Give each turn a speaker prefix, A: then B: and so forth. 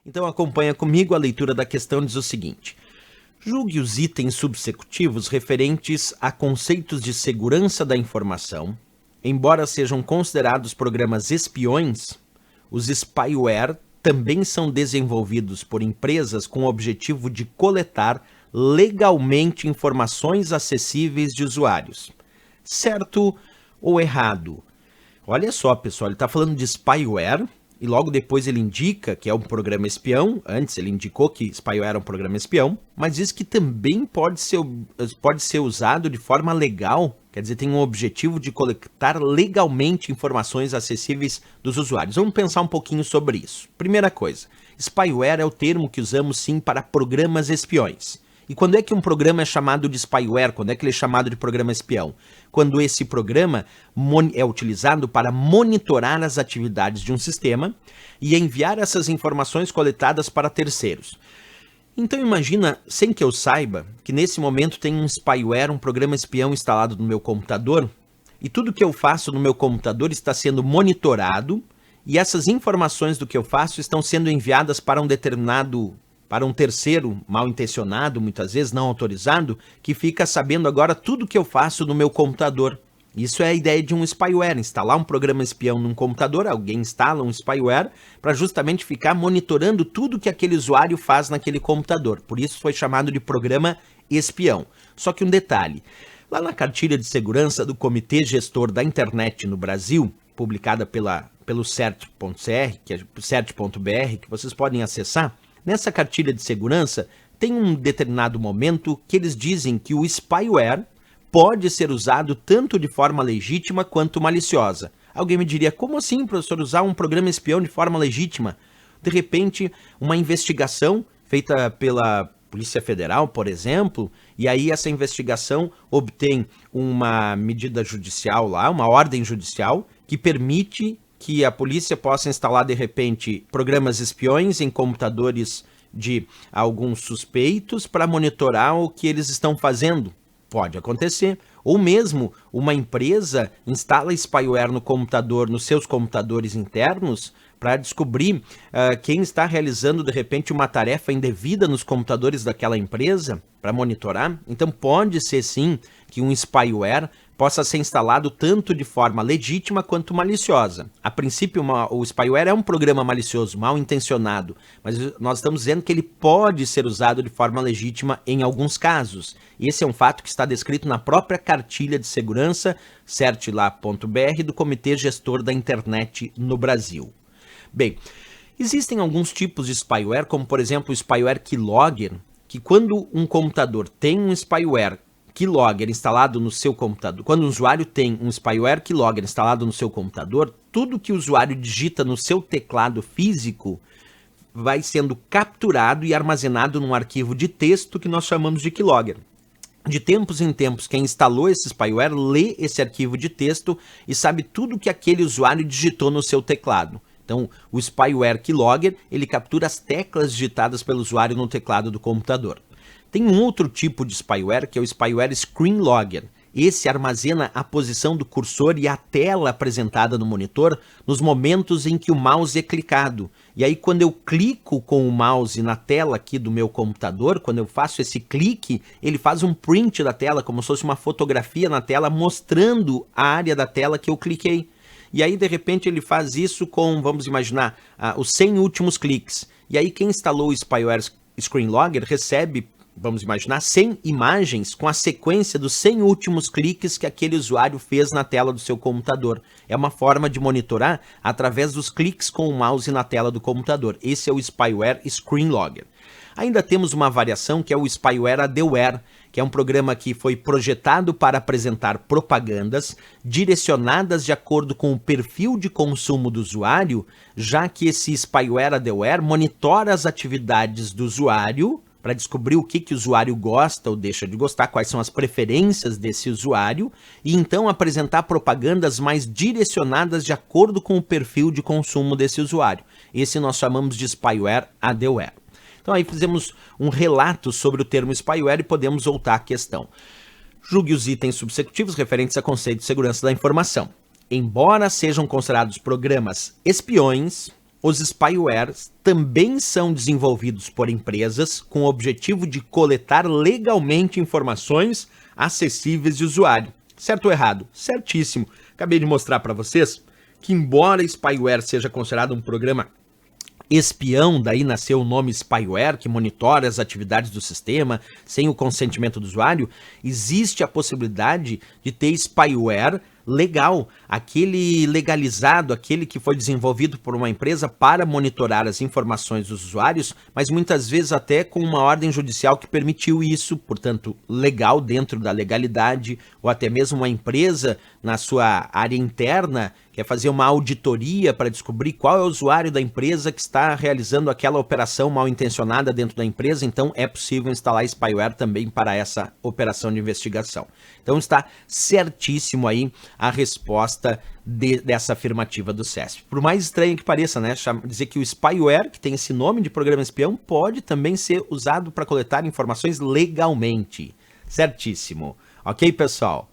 A: Então acompanha comigo, a leitura da questão diz o seguinte: julgue os itens subsecutivos referentes a conceitos de segurança da informação, embora sejam considerados programas espiões. Os spyware também são desenvolvidos por empresas com o objetivo de coletar legalmente informações acessíveis de usuários. Certo ou errado? Olha só, pessoal, ele está falando de spyware e logo depois ele indica que é um programa espião. Antes ele indicou que spyware é um programa espião, mas diz que também pode ser usado de forma legal, quer dizer, tem um objetivo de coletar legalmente informações acessíveis dos usuários. Vamos pensar um pouquinho sobre isso. Primeira coisa, spyware é o termo que usamos sim para programas espiões. E quando é que um programa é chamado de spyware? Quando é que ele é chamado de programa espião? Quando esse programa é utilizado para monitorar as atividades de um sistema e enviar essas informações coletadas para terceiros. Então imagina, sem que eu saiba, que nesse momento tem um spyware, um programa espião instalado no meu computador, e tudo que eu faço no meu computador está sendo monitorado, e essas informações do que eu faço estão sendo enviadas para um terceiro mal intencionado, muitas vezes não autorizado, que fica sabendo agora tudo que eu faço no meu computador. Isso é a ideia de um spyware, instalar um programa espião num computador, alguém instala um spyware para justamente ficar monitorando tudo que aquele usuário faz naquele computador. Por isso foi chamado de programa espião. Só que um detalhe, lá na cartilha de segurança do Comitê Gestor da Internet no Brasil, publicada pelo cert.br, que vocês podem acessar, nessa cartilha de segurança tem um determinado momento que eles dizem que o spyware pode ser usado tanto de forma legítima quanto maliciosa. Alguém me diria, como assim, professor, usar um programa espião de forma legítima? De repente, uma investigação feita pela Polícia Federal, por exemplo, e aí essa investigação obtém uma medida judicial lá, uma ordem judicial, que permite que a polícia possa instalar, de repente, programas espiões em computadores de alguns suspeitos para monitorar o que eles estão fazendo. Pode acontecer. Ou mesmo uma empresa instala spyware no computador, nos seus computadores internos, para descobrir quem está realizando, de repente, uma tarefa indevida nos computadores daquela empresa, para monitorar. Então pode ser sim que um spyware possa ser instalado tanto de forma legítima quanto maliciosa. A princípio, o spyware é um programa malicioso, mal intencionado, mas nós estamos dizendo que ele pode ser usado de forma legítima em alguns casos. Esse é um fato que está descrito na própria cartilha de segurança, certla.br, do Comitê Gestor da Internet no Brasil. Bem, existem alguns tipos de spyware, como por exemplo o spyware keylogger, que quando um computador tem um spyware keylogger instalado no seu computador, quando o usuário tem um spyware keylogger instalado no seu computador, tudo que o usuário digita no seu teclado físico vai sendo capturado e armazenado num arquivo de texto que nós chamamos de keylogger. De tempos em tempos, quem instalou esse spyware lê esse arquivo de texto e sabe tudo que aquele usuário digitou no seu teclado. Então, o spyware keylogger, ele captura as teclas digitadas pelo usuário no teclado do computador. Tem um outro tipo de spyware, que é o spyware screenlogger. Esse armazena a posição do cursor e a tela apresentada no monitor nos momentos em que o mouse é clicado. E aí, quando eu clico com o mouse na tela aqui do meu computador, quando eu faço esse clique, ele faz um print da tela, como se fosse uma fotografia na tela, mostrando a área da tela que eu cliquei. E aí, de repente, ele faz isso com, vamos imaginar, os 100 últimos cliques. E aí, quem instalou o spyware screenlogger recebe, vamos imaginar, 100 imagens com a sequência dos 100 últimos cliques que aquele usuário fez na tela do seu computador. É uma forma de monitorar através dos cliques com o mouse na tela do computador. Esse é o spyware screenlogger. Ainda temos uma variação que é o spyware adware, que é um programa que foi projetado para apresentar propagandas direcionadas de acordo com o perfil de consumo do usuário, já que esse spyware adware monitora as atividades do usuário para descobrir o que o usuário gosta ou deixa de gostar, quais são as preferências desse usuário, e então apresentar propagandas mais direcionadas de acordo com o perfil de consumo desse usuário. Esse nós chamamos de spyware adware. Então aí fizemos um relato sobre o termo spyware e podemos voltar à questão. Julgue os itens subsecutivos referentes a conceito de segurança da informação. Embora sejam considerados programas espiões, os spywares também são desenvolvidos por empresas com o objetivo de coletar legalmente informações acessíveis de usuário. Certo ou errado? Certíssimo. Acabei de mostrar para vocês que, embora spyware seja considerado um programa espião, daí nasceu o nome spyware, que monitora as atividades do sistema sem o consentimento do usuário, existe a possibilidade de ter spyware legal, aquele legalizado, aquele que foi desenvolvido por uma empresa para monitorar as informações dos usuários, mas muitas vezes até com uma ordem judicial que permitiu isso, portanto, legal dentro da legalidade, ou até mesmo uma empresa na sua área interna quer fazer uma auditoria para descobrir qual é o usuário da empresa que está realizando aquela operação mal intencionada dentro da empresa, então é possível instalar spyware também para essa operação de investigação. Então está certíssimo aí a resposta dessa afirmativa do CESP. Por mais estranho que pareça, né, dizer que o spyware, que tem esse nome de programa espião, pode também ser usado para coletar informações legalmente. Certíssimo. Ok, pessoal?